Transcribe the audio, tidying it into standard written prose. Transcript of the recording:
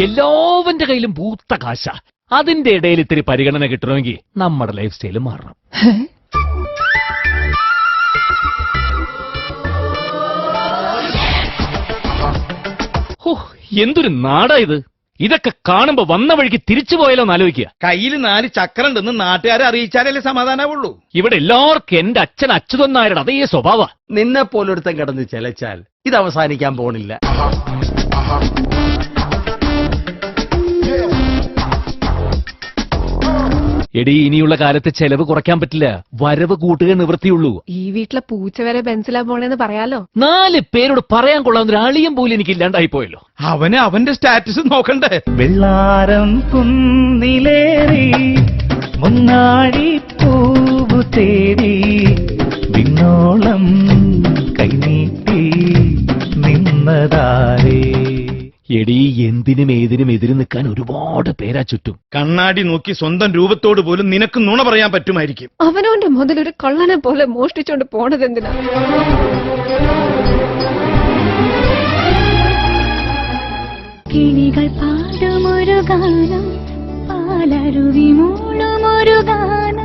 എല്ലാവന്റെ കയ്യിലും പൂത്ത കാശ. അതിന്റെ ഇടയിൽ ഇത്തിരി പരിഗണന കിട്ടണമെങ്കിൽ നമ്മുടെ ലൈഫ് സ്റ്റൈല് മാറണം. എന്തൊരു നാടാ ഇത്. ഇതൊക്കെ കാണുമ്പോ വന്ന വഴിക്ക് തിരിച്ചു പോയാലോ എന്നാലോചിക്കുക. കയ്യിൽ 4 ചക്രണ്ടെന്ന് നാട്ടുകാരെ അറിയിച്ചാലല്ലേ സമാധാനമുള്ളൂ. ഇവിടെ എല്ലാവർക്കും എന്റെ അച്ഛൻ അച്യുതൻ നായരുടെ അതേ സ്വഭാവ. നിന്നെ പോലൊരുത്തൻ കിടന്ന് ചെലച്ചാൽ ഇത് അവസാനിക്കാൻ പോണില്ല. എടി, ഇനിയുള്ള കാലത്ത് ചെലവ് കുറയ്ക്കാൻ പറ്റില്ല, വരവ് കൂട്ടുക നിവൃത്തിയുള്ളൂ. ഈ വീട്ടിലെ പൂച്ച വരെ പെൻസിലാ പോണേന്ന് പറയാലോ. 4 പേരോട് പറയാൻ കൊള്ളാവുന്ന ഒരു അളിയം പോലും എനിക്ക് ഇല്ലാണ്ടായി പോയല്ലോ. അവന് അവന്റെ സ്റ്റാറ്റസ് നോക്കണ്ടേ? വെള്ളാരം കുന്നിലേറി മുന്നാടി പൂവു തേടി വിണ്ണോളം കൈനീട്ടി നിന്നതാരേ. എടി, എന്തിനും ഏതിനും എതിര് നിൽക്കാൻ ഒരുപാട് പേരാ ചുറ്റും. കണ്ണാടി നോക്കി സ്വന്തം രൂപത്തോട് പോലും നിനക്ക് നുണ പറയാൻ പറ്റുമായിരിക്കും. അവനവന്റെ മുതലൊരു കള്ളനെ പോലെ മോഷ്ടിച്ചോണ്ട് പോണതെന്തിനാ? കിളികൾ പാടുമൊരു ഗാനം, പാലരുവി മൂളുമൊരു ഗാനം.